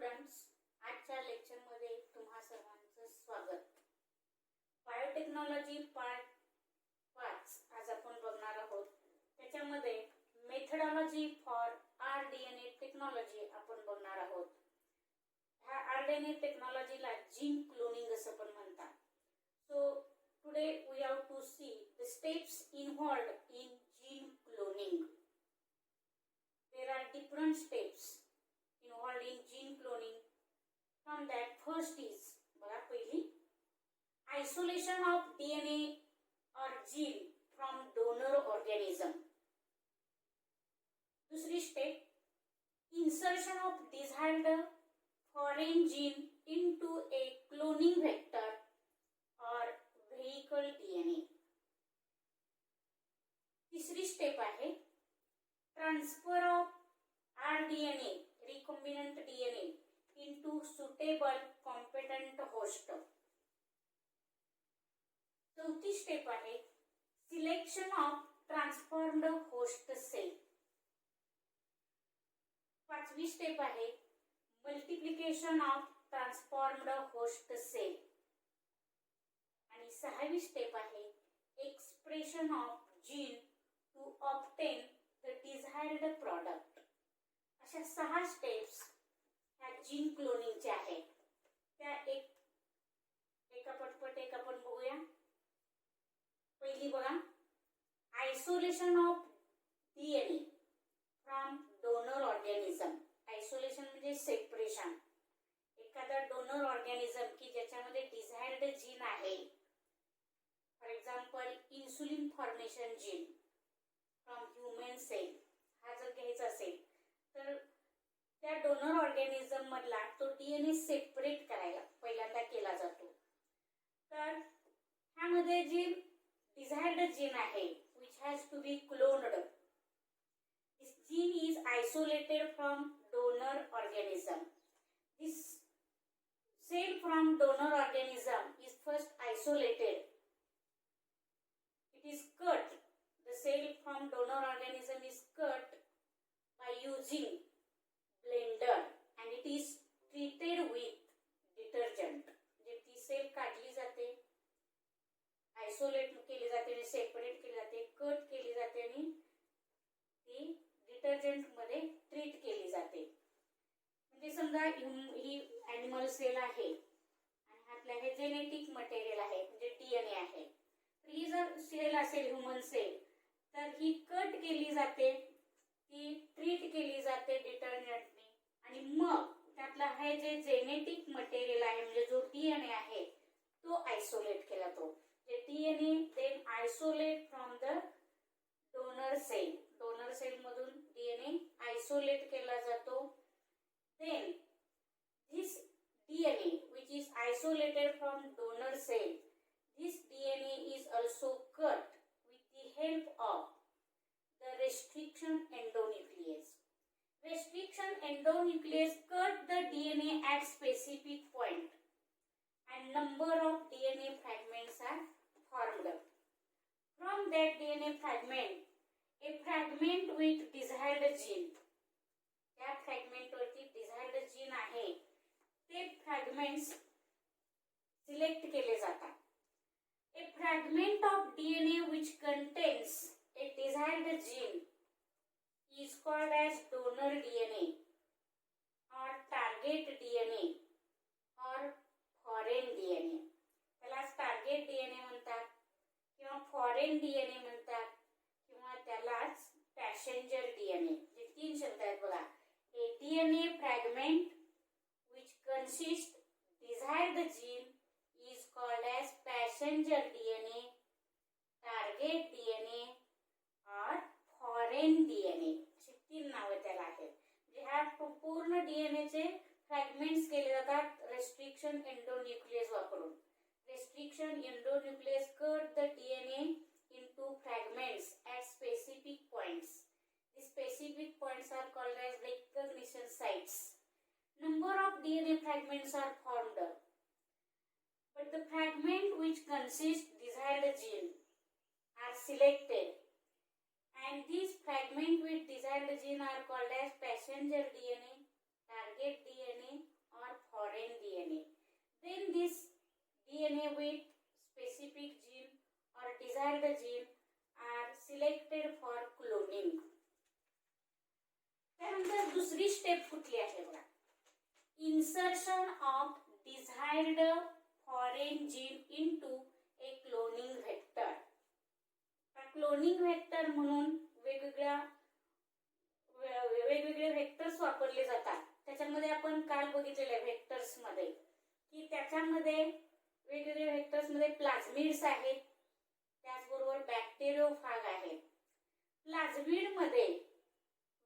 Students, आजच्या लेक्चरमध्ये तुम्हा सर्वांचं स्वागत. बायोटेक्नॉलॉजी पार्ट 5 आज आपण बघणार आहोत. त्याच्यामध्ये मेथडॉलॉजी फॉर आरडीएनए टेक्नॉलॉजी आपण बघणार आहोत. ह्या आरडीएनए टेक्नॉलॉजीला जीन क्लोनिंग असं पण म्हणतात. So today we have to see the steps involved in gene cloning. There are different steps involved in gene cloning. From that, first is बघा पहिली isolation of DNA or gene from donor organism. दूसरी step insertion of desired foreign gene into a cloning vector or vehicle DNA. तीसरी step आहे transfer of rDNA, recombinant DNA, into suitable competent host. चौथी step आहे selection of transformed host cell. पाचवी step आहे multiplication of transformed host cell. आणि सहावी step आहे expression of gene to obtain the desired product. अशा 6 steps ह्या gene क्लोनिंगच्या आहेत. त्या एका पटपट एक आपण बघूया. पहिली बघा isolation of DNA from donor organism. Isolation म्हणजे सेपरेशन. एखादा डोनर ऑर्गॅनिझम की ज्याच्यामध्ये डिझायर्ड जीन आहे, for example insulin formation gene from human cell, हा जर घ्यायचा असेल तर त्या डोनर ऑर्गॅनिझम मधला तो डीएनए सेपरेट करायला पहिल्यांदा केला जातो. तर ह्यामध्ये जे डिझायर्ड जीन आहे which has to be cloned, this gene is isolated from donor organism. This cell from donor organism is first isolated. It is cut. The cell from donor organism is cut by using blender and it is treated with detergent. जे ती sale काढली जाते, isolate केली जाते, separate केली जाते, cut केली जाते आणि ती डिटर्जंट मध्ये ट्रीट केली जाते. म्हणजे समजा ही ॲनिमल सेल आहे आणि आपल्या हे जेनेटिक मटेरियल आहे म्हणजे डीएनए आहे. तर ही जर सेल असेल ह्युमन सेल तर ही कट केली जाते, ती ट्रीट केली जाते डिटर्जंटने आणि मग त्यातला हे जे जेनेटिक मटेरियल आहे म्हणजे जो डीएनए आहे तो आयसोलेट केला जातो. जे DNA then isolate from the donor cell. Donor cell मधून डीएनए आयसोलेट केला जातो. Then this DNA which is isolated from donor cell, this DNA is also cut with the help of the restriction endonuclease. Restriction endonuclease cut the DNA at specific point and number of DNA fragments are formed. From that DNA fragment, a fragment with desired gene, त्या fragment वरती desired gene आहे ते fragments select केले जातात. A fragment of DNA which contains a desired gene is called as donor DNA or target DNA or foreign DNA. त्यालाच target DNA म्हणतात किंवा foreign DNA म्हणतात किंवा त्यालाच पॅसेंजर डीएनए. जे 3 शब्द आहेत बघा. A DNA fragment which consists desired gene is called as passenger DNA, target DNA or foreign DNA. अशी 3 नावे त्याला आहेत. म्हणजे ह्या पूर्ण डीएनए चे फ्रॅगमेंट्स केले जातात रेस्ट्रिक्शन एंडोन्यूक्लियस वापरून. Restriction endonuclease cut the DNA into fragments at specific points. The specific points are called as recognition sites. Number of DNA fragments are formed, but the fragment which consists desired gene are selected, and these fragment with desired gene are called as passenger DNA, target DNA then this DNA with specific gene or desired gene are selected for cloning. त्यानंतर दुसरी step कुठली आहे बघा, insertion of desired foreign gene into a cloning vector. Cloning vector म्हणून वेगवेगळे vectors वापरले जातात. त्याच्यामध्ये आपण काल बघितलेले व्हेक्टर्स मध्ये की त्याच्यामध्ये वेगवेगळे व्हेक्टर्स मध्ये प्लाझमिड्स आहेत, त्याचबरोबर बॅक्टेरियोफाग आहेत. प्लाझमिड मध्ये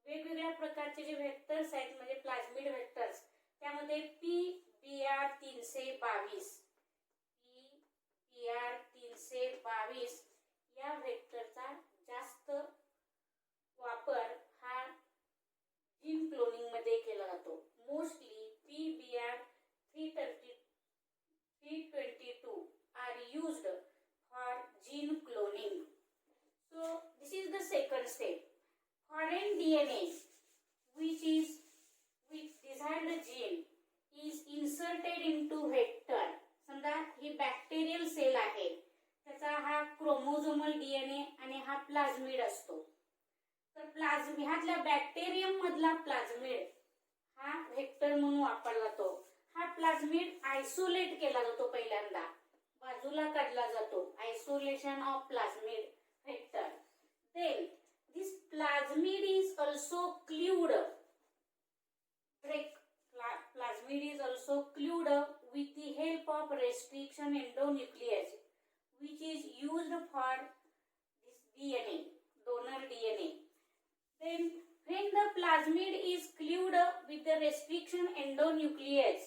वेगवेगळ्या प्रकारचे जे व्हेक्टर्स आहेत म्हणजे प्लाझमिड व्हेक्टर्स, त्यामध्ये PBR322 या व्हेक्टरचा जास्त वापर हा जीन क्लोनिंग मध्ये केला जातो. Mostly PBR322 are used for gene cloning. So this is the second step. Foreign DNA which is with desired gene is inserted into vector. समजा ही बॅक्टेरियल सेल आहे, त्याचा हा क्रोमोझोमल डीएनए आणि हा प्लाझमिड असतो. तर ह्यातल्या बॅक्टेरियम मधला प्लाझमिड हा व्हेक्टर म्हणून वापरला जातो. हा प्लाझमिड आयसोलेट केला जातो, पहिल्यांदा बाजूला काढला जातो, isolation of plasmid vector. Then this plasmid is also cleaved plasmid is also glued with the help of restriction endonuclease which is used for this DNA, donor DNA. Then when the plasmid is glued with the restriction endonuclease,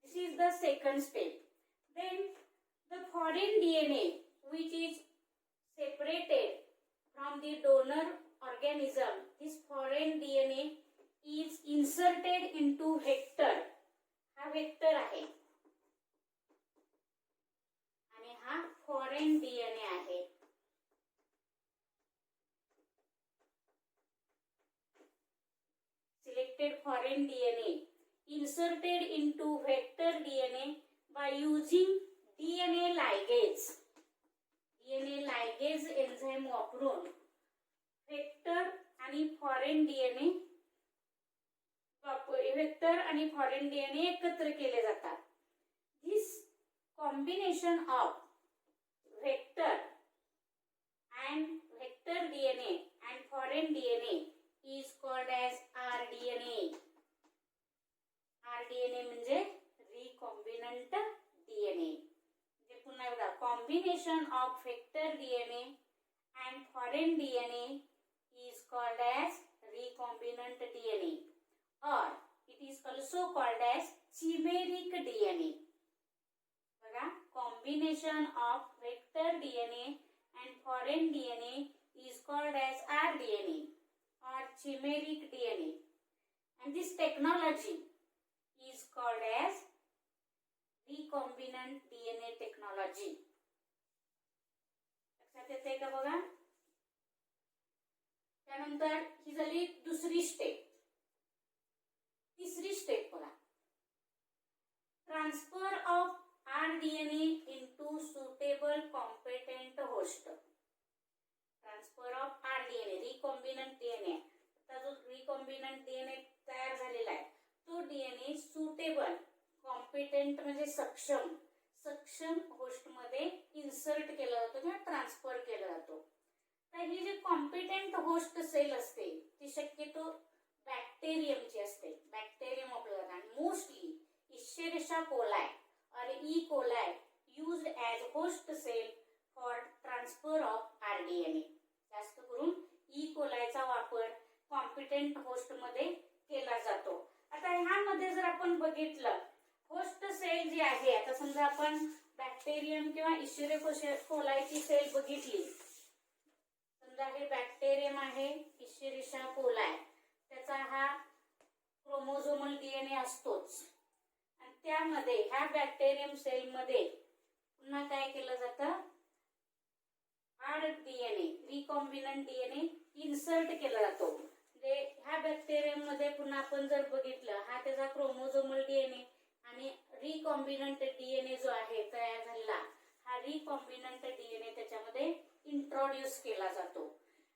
this is the second step. Then the foreign DNA which is separated from the donor organism, this foreign DNA is inserted into vector. हा vector आहे आणि हा foreign DNA आहे. Selected foreign DNA inserted into vector DNA by using DNA ligase. DNA ligase enzyme वापरून vector आणि foreign DNA एकत्र केले जातात. This combination of vector DNA and foreign DNA is called as rDNA. rDNA म्हणजे recombinant DNA. म्हणजे पुन्हा एकदा combination of vector DNA and foreign DNA is called as recombinant DNA, or it is also called as chimeric DNA. बघा, combination of vector DNA and foreign DNA is called as rDNA or chimeric DNA, and this technology is called as recombinant DNA technology. लक्षात येते का बघा? त्यानंतर ही झाली दुसरी step. तिसरी step बघा, transfer of rDNA into suitable competent host. Transfer of rDNA, recombinant DNA. आता जो रिकॉम्बिनंट डीएनए तयार झालेला आहे तो डीएनए सुटेबल, कॉम्पिटेंट म्हणजे सक्षम होस्ट मध्ये इन्सर्ट केला जातो किंवा ट्रान्सफर केला जातो. तर ही जी कॉम्पिटेंट होस्ट सेल असते ती शक्यतो बॅक्टेरियमची असते. बॅक्टेरियम वापरला जातात आणि मोस्टली इश्चेरिशा कोलाई और E coli used as host cell for transfer of rDNA. जास्त करून ई कोलायचा वापर कॉम्पिटेंट होस्ट मध्ये केला जातो. आता ह्यामध्ये जर आपण बघितलं, होस्ट सेल जी आहे, आता समजा आपण बॅक्टेरियम किंवा इश्चेरिशा कोलायची सेल बघितली, समजा हे बॅक्टेरियम आहे, इश्चेरिशा कोलाई, त्याचा हा क्रोमोझोमल डीएनए असतोच. आणि त्यामध्ये ह्या बॅक्टेरियम सेल मध्ये पुन्हा काय केलं जातं, rDNA, रिकॉम्बिनंट डीएनए इन्सर्ट केला जातो. म्हणजे ह्या बॅक्टेरियम मध्ये पुन्हा आपण जर बघितलं, हा त्याचा क्रोमोझोमल डीएनए आणि रिकॉम्बिनंट डीएनए जो आहे तयार झालेला, हा रिकॉम्बिनंट डीएनए त्याच्यामध्ये इंट्रोड्यूस केला जातो.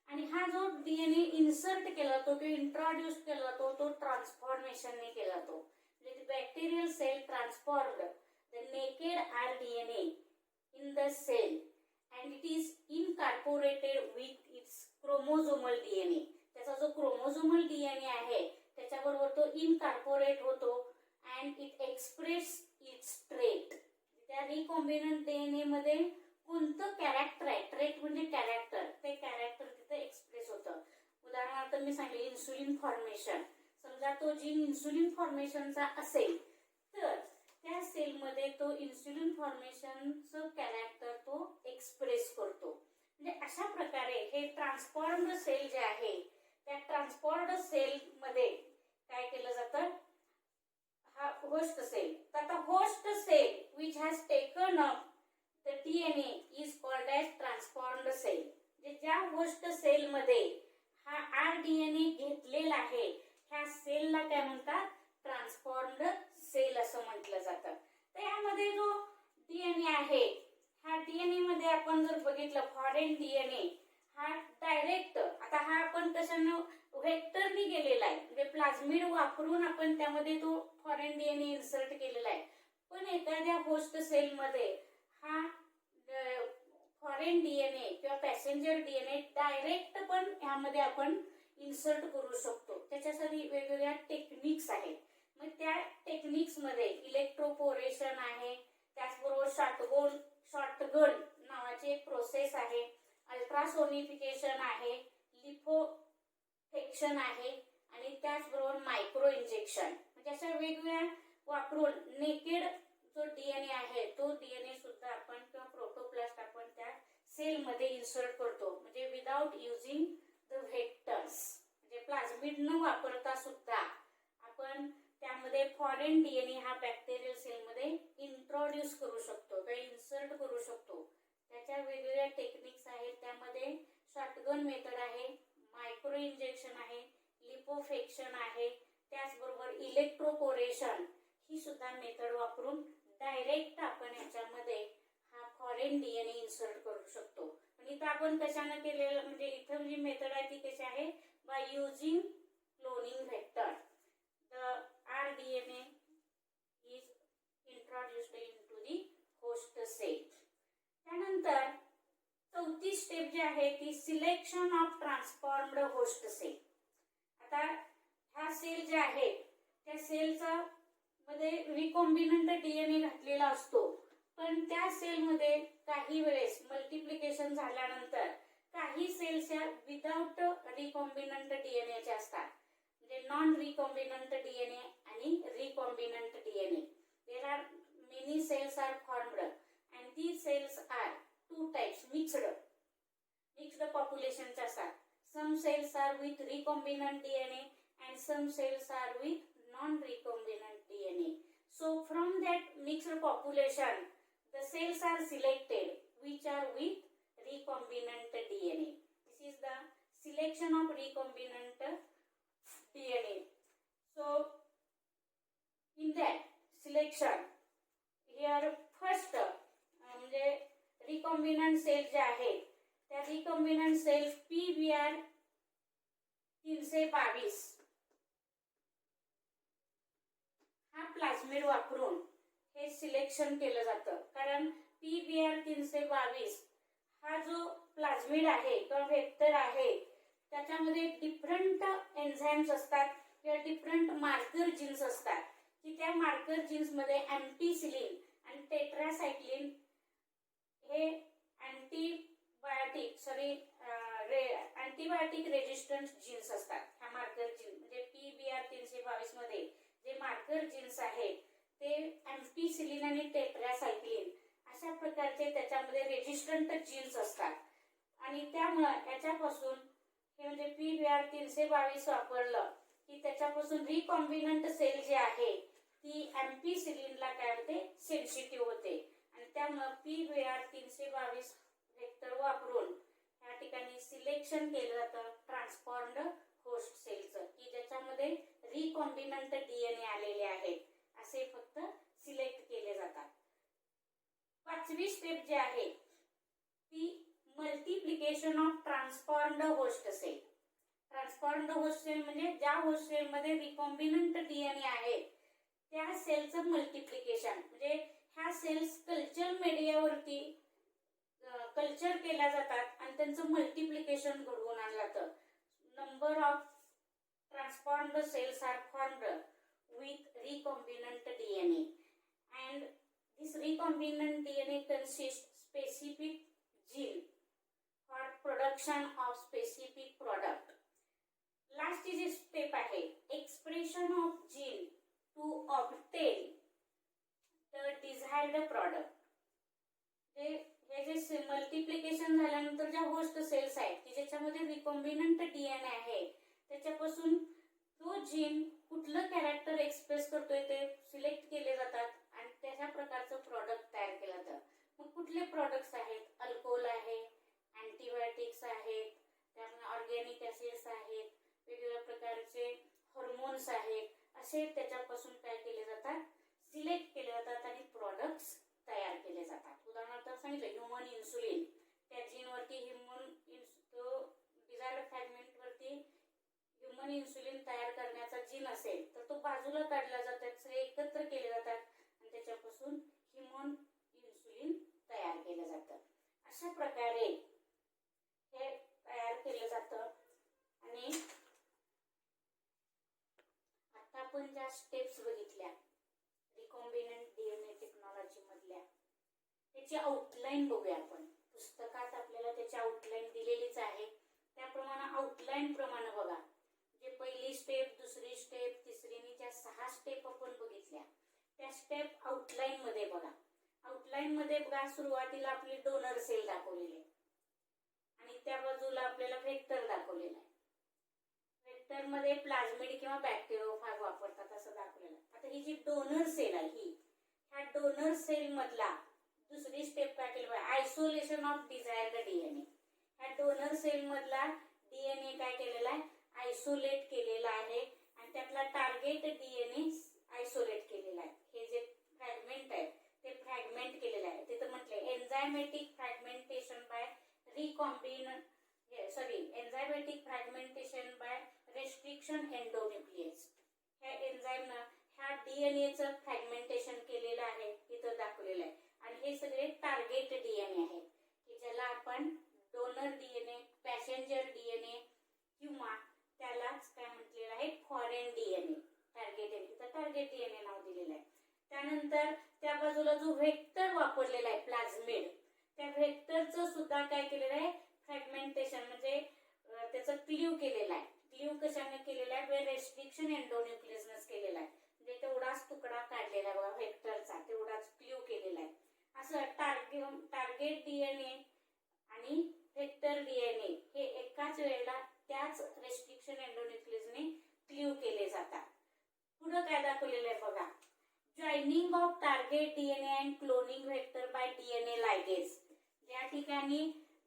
आणि हा जो डीएनए इन्सर्ट केला जातो किंवा इंट्रोड्यूस केला जातो तो ट्रान्सफॉर्मेशनने केला जातो. म्हणजे bacterial cell transformed the naked rDNA in the cell and it is incorporated with its chromosomal DNA. त्याचा जो क्रोमोझोमल डीएनए आहे त्याच्याबरोबर तो इनकॉर्पोरेट होतो and it express its trait. त्या रिकॉम्बिनंट डीएनए मध्ये कोणतं कॅरेक्टर आहे, ट्रेट म्हणजे कॅरेक्टर, ते कॅरेक्टर तिथे एक्सप्रेस होतं. उदाहरणार्थ मी सांगितले इन्सुलिन फॉर्मेशन. समजा तो जीन इन्सुलिन फॉर्मेशनचा असेल तर त्या सेलमध्ये तो इन्सुलिन फॉर्मेशनचं कॅरेक्टर तो एक्सप्रेस करतो. म्हणजे अशा प्रकारे हे ट्रान्सफॉर्म्ड सेल जे आहे त्या ट्रान्सफॉर्म्ड सेल मध्ये काय केलं जातं, हा होस्ट सेल. तर आता host cell which has taken up the DNA is called as transformed cell. म्हणजे ज्या होस्ट सेल मध्ये हा आरडीएनए घेतलेला आहे ह्या सेलला काय म्हणतात, ट्रान्सफॉर्म्ड सेल असं म्हटलं जातं. तर यामध्ये जो डीएनए आहे ह्या डीएनए मध्ये आपण जर बघितलं फॉरेन डीएनए हा डायरेक्ट, आता हा आपण कशानं व्हेक्टरनी गेलेला आहे, म्हणजे प्लाझमिड वापरून आपण त्यामध्ये तो फॉरेन डीएनए इन्सर्ट केलेला आहे. पण एखाद्या होस्ट सेल मध्ये हा फॉरेन डीएनए किंवा पॅसेंजर डीएनए डायरेक्ट पण ह्यामध्ये आपण इन्सर्ट करू शकतो. त्याच्यासाठी वेगवेगळ्या टेक्निक्स आहेत. मग त्या टेक्निक्स मध्ये इलेक्ट्रोपोरेशन आहे, त्याचबरोबर शॉटगन नावाची एक प्रोसेस आहे, अल्ट्रासोनिफिकेशन आहे, लिपोफेक्शन आहे आणि त्याचबरोबर मायक्रो इंजेक्शन. म्हणजे अशा वेगवेगळ्या वापरून नेकेड जो डीएनए आहे तो डीएनए सुद्धा आपण किंवा प्रोटोप्लास्ट आपण त्या सेल मध्ये इन्सर्ट करतो. म्हणजे विदाउट युजिंग द व्हेक्टर्स, म्हणजे प्लाझमिड न वापरता सुद्धा आपण त्यामध्ये फॉरेन डीएनए हा बॅक्टेरियल सेल मध्ये इंट्रोड्यूस करू शकतो किंवा इन्सर्ट करू शकतो. त्याच्या वेगवेगळ्या टेक्निक्स आहेत. त्यामध्ये शॉटगन मेथड आहे, मायक्रो इंजेक्शन आहे, लिपोफेक्शन आहे, त्याचबरोबर इलेक्ट्रोपोरेशन ही सुद्धा मेथड वापरून डायरेक्ट आपण याच्यामध्ये हा फॉरेन डीएनए इन्सर्ट करू शकतो. पण इथं आपण कशाने केलेलं, म्हणजे इथं जी मेथड आहे ती कशी आहे, by using cloning vector. The rDNA is introduced into the host cell. त्यानंतर चौथी स्टेप जी आहे ती selection of transformed host cell. आता हा सेल जे आहे त्या सेलचा मध्ये रिकॉम्बिनंट डीएनए घातलेला असतो. पण त्या सेल मध्ये काही वेळेस मल्टिप्लिकेशन झाल्यानंतर काही सेल्स या विदाउट रिकॉम्बिनंट डीएनएच्या असतात. नॉन रिकॉम्बिनंट डीएनए आणि recombinant DNA. There are many cells are formed and these cells are two types, mixed पॉप्युलेशनचे असतात. Some cells are with recombinant DNA and some cells are with non recombinant DNA. So from that mixed population the cells are selected which are with recombinant DNA. This is the selection of recombinant DNA. So in that selection here first म्हणजे recombinant cells जे आहेत त्या recombinant cells PBR 322 हा plasmid वापरून हे selection केलं जातं. कारण PBR 322 हा जो प्लाझमिड आहे किंवा व्हेक्टर आहे त्याच्यामध्ये डिफरंट एन्झाइम्स असतात किंवा डिफरंट मार्कर जीन्स असतात की त्या मार्कर जीन्स मध्ये अँटीसिलिन आणि टेट्रासायक्लिन हे अँटीबायोटिक रेजिस्टंट जीन्स असतात. ह्या मार्कर जीन्स म्हणजे PBR 322 मध्ये जे मार्कर जीन्स आहेत ते अँटीसिलिन आणि टेट्रासायक्लिन अशा प्रकारचे त्याच्यामध्ये रेजिस्टंट जीन्स असतात. आणि त्यामुळे याच्यापासून हे म्हणजे PBR 322 वापरलं की त्याच्यापासून रिकॉम्बिनंट सेल जे आहे ती अँटीसिलिनला काय होते, सेन्सिटिव्ह होते. आणि त्यामुळे PBR 322 व्हेक्टर वापरून या ठिकाणी सिलेक्शन केलं जातं ट्रान्सफॉर्म्ड होस्ट सेलचं की ज्याच्यामध्ये रिकॉम्बिनंट डीएनए आलेले आहेत असे फक्त सिलेक्ट केले जातात. पाचवी स्टेप जी आहे ती multiplication of transformed host cell. Transformed host cell म्हणजे ज्या होस्ट सेलमध्ये रिकॉम्बिनंट डीएनए आहे त्या सेलचं मल्टिप्लिकेशन, म्हणजे ह्या सेल्स कल्चर मीडियावरती कल्चर केल्या जातात आणि त्यांचं मल्टिप्लिकेशन घडवून आणलं जातं. Number of transformed cells are formed with recombinant DNA, and this recombinant DNA consists specific gene for production of specific product. Last is step आहे expression of gene to obtain the desired product. हे जे multiplication झाल्यानंतर ज्या host cells आहेत की ज्याच्यामध्ये recombinant DNA आहे त्याच्यापासून तो जीन कुठलं कॅरेक्टर एक्सप्रेस करतोय ते सिलेक्ट केले जातात आणि त्याच्या प्रकारचं प्रॉडक्ट तयार केलं जातं. मग कुठले प्रॉडक्ट्स आहेत? अल्कोहोल आहे, अँटीबायोटिक्स आहेत, त्यामुळे ऑर्गॅनिक ऍसिड्स आहेत, वेगवेगळ्या प्रकारचे हॉर्मोन्स आहेत, असे त्याच्यापासून काय केले जातात? सिलेक्ट केले जातात आणि प्रॉडक्ट्स तयार केले जातात. उदाहरणार्थ सांगितलं ह्युमन इन्सुलिन, त्या जीनवरती डिझायर्ड फ्रॅगमेंट वरती ह्युमन इन्सुलिन तयार करण्याचा जीन असेल तर तो बाजूला काढला जातात, सगळे एकत्र केले जातात आणि त्याच्यापासून ह्युमन इन्सुलिन तयार केलं जातं. अशा प्रकारे हे तयार केलं जातं. आणि आता आपण ज्या स्टेप्स बघितल्या रिकॉम्बिनंट डीएनए टेक्नॉलॉजी मधल्या त्याची आउटलाईन बघूया आपण. पुस्तकात आपल्याला त्याची आउटलाईन दिलेलीच आहे. त्याप्रमाणे आउटलाईन प्रमाणे बघा, जे पहिली स्टेप, दुसरी स्टेप, तिसरी आणि ज्या 6 स्टेप आपण बघितल्या त्या स्टेप आउटलाईन मध्ये बघा. आउटलाईन मध्ये बघा सुरुवातीला आपली डोनर सेल दाखवलेली आहे आणि त्या बाजूला आपल्याला व्हेक्टर दाखवलेला आहे. व्हेक्टर मध्ये प्लाझ्मिड किंवा बॅक्टेरियोफाग वापरतात असं दाखवलेलं आहे. आता ही जी डोनर सेल आहे ह्या डोनर सेल मधला दुसरी स्टेप काय केली पाहिजे? Isolation of desired DNA. ह्या डोनर सेल मधला डीएनए काय केलेला आहे? आयसोलेट केलेला आहे आणि त्यातला टार्गेट डीएनए आयसोलेट केलेला आहे. हे जे फ्रॅगमेंट आहे ते फ्रॅगमेंट केलेलं आहे. तिथं म्हटले enzymatic fragmentation by enzymatic fragmentation by restriction endonuclease. ह्या एन्झाईमनं ह्या डीएनएचं फ्रॅगमेंटेशन केलेलं आहे, इथं दाखवलेलं आहे. आणि हे सगळे टार्गेट डीएनए आहेत की ज्याला आपण डोनर डीएनए, पॅसेंजर डीएनए किंवा त्यालाच काय म्हटलेलं आहे? Foreign DNA. टार्गेट डीएनए नाव दिलेलं आहे. त्यानंतर त्या बाजूला जो व्हेक्टर वापरलेला आहे प्लाझ्मिड, त्या व्हेक्टरचं सुद्धा काय केलेलं आहे? फ्रॅगमेंटेशन म्हणजे त्याचं क्ल्यू केलेलं आहे. क्ल्यू कशाने केलेला आहे? रेस्ट्रिक्शन एंडोन्यूक्लियसनच केलेला आहे. म्हणजे तेवढाच तुकडा काढलेला आहे बघा व्हेक्टरचा, तेवढाच क्ल्यू केलेला आहे. असं टार्गेट डीएनए आणि व्हेक्टर डीएनए हे एकाच वेळेला त्याच रेस्ट्रिक्शन एंडोन्यूक्लियसने क्ल्यू केले जातात. पुढे काय दाखवलेलं आहे बघा, joining of target DNA and cloning vector by DNA ligase. या ठिकाणी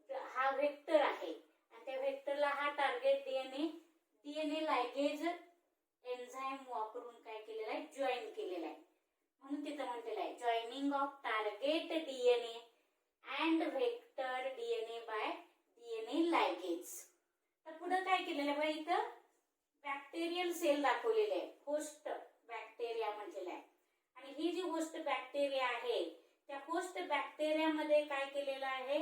हा व्हेक्टर आहे आणि त्या व्हेक्टरला हा टार्गेट डीएनए लायगेज एन्झाईम वापरून काय केलेला आहे? जॉईन केलेला आहे. म्हणून तिथं म्हटलेलं आहे joining of target DNA and vector DNA by DNA ligase. तर पुढे काय केलेलं आहे? इथं बॅक्टेरियल सेल दाखवलेले आहे, होस्ट बॅक्टेरिया म्हटलेलं आहे. आणि ही जी होस्ट बॅक्टेरिया आहे त्या होस्ट बॅक्टेरियामध्ये काय केलेलं आहे?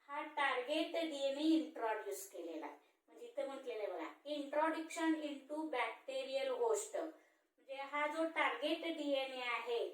हा टार्गेट डीएनए इंट्रोड्यूस केलेला आहे. म्हणजे इथं म्हटलेलं आहे बघा, इंट्रोडक्शन इनटू बॅक्टेरियल होस्ट. म्हणजे हा जो टार्गेट डीएनए आहे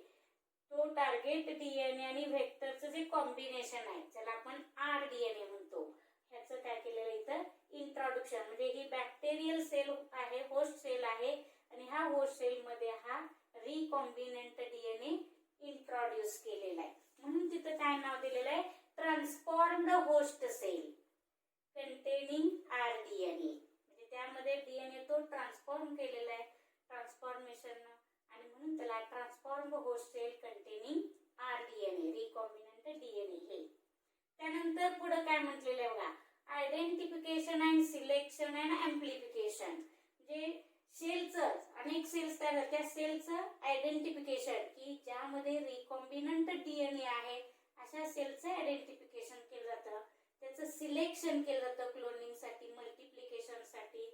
तो टार्गेट डीएनए आणि व्हेक्टरचं जे कॉम्बिनेशन आहे ज्याला आपण आरडीएनए म्हणतो, ह्याचं काय केलेलं इथं? इंट्रोडक्शन. म्हणजे ही बॅक्टेरियल सेल आहे, होस्ट सेल आहे आणि ह्या होस्ट सेल मध्ये हा रिकॉम्बिनंट डीएनए इंट्रोड्यूस केलेला आहे. म्हणून तिथं काय नाव दिलेलं आहे? Transformed host cell containing rDNA. म्हणजे त्यामध्ये डीएनए तो ट्रान्सफॉर्म केलेला आहे ट्रान्सफॉर्मेशन आणि म्हणून त्याला transformed host cell containing rDNA, recombinant DNA हे. त्यानंतर पुढे काय म्हटलेलं आहे बघा, identification and selection and amplification. म्हणजे सेलचं अनेक अनेक सेल्स तयार होतात, त्या सेलचं आयडेंटिफिकेशन की ज्यामध्ये रिकॉम्बिनंट डीएनए आहे अशा सेलचं आयडेंटिफिकेशन केलं जातं, त्याचं सिलेक्शन केलं जातं क्लोनिंगसाठी, मल्टिप्लिकेशनसाठी,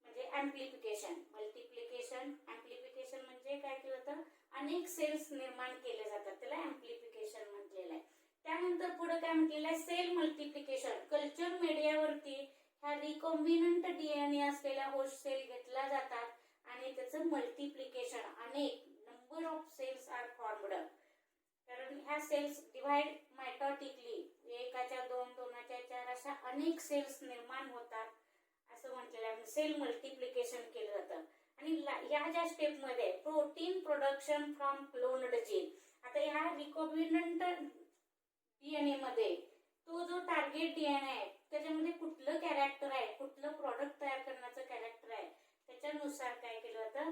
म्हणजे ऍम्प्लिफिकेशन. मल्टिप्लिकेशन ऍम्प्लिफिकेशन म्हणजे काय केलं जातं, अनेक सेल्स निर्माण केले जातात, त्याला ऍम्प्लिफिकेशन म्हटलेलं आहे. त्यानंतर पुढे काय म्हटलेलं आहे, सेल मल्टिप्लिकेशन. कल्चर मीडियावरती ह्या रिकॉम्बिनंट डीएनए असलेल्या होस्ट सेल घेतल्या जातात आणि त्याचं मल्टिप्लिकेशन, अनेक number of cells are formed. कारण ह्या सेल्स डिव्हाइड मायटॉटिकली, एकाच्या दोन, दोनाच्या चार अशा अनेक सेल्स निर्माण होतात असं म्हटलेलं आहे. सेल मल्टिप्लिकेशन केलं जातं. आणि ह्या ज्या स्टेप मध्ये protein production from cloned gene. आता ह्या रिकॉम्बिनंट डीएनए मध्ये तो जो टार्गेट डीएनए आहे त्याच्यामध्ये कुठलं कॅरेक्टर आहे, कुठलं प्रॉडक्ट तयार करण्याचं कॅरेक्टर आहे, त्याच्यानुसार काय केलं जातं,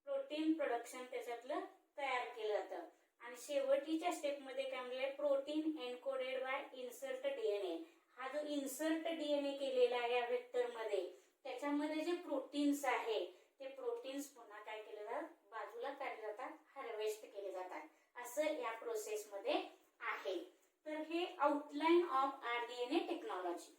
प्रोटीन प्रोडक्शन त्याच्यातलं तयार केलं जातं. आणि शेवटीच्या स्टेप मध्ये काय म्हणजे protein encoded by insert DNA. हा जो इन्सर्ट डीएनए केलेला आहे या व्हेक्टर मध्ये, त्याच्यामध्ये जे प्रोटीन्स आहे ते प्रोटीन्स पुन्हा काय केले जातात, बाजूला काढले जातात, हार्वेस्ट केले जातात, असं या प्रोसेस मध्ये आहे. तर हे आउटलाईन ऑफ आरडीएनए टेक्नॉलॉजी.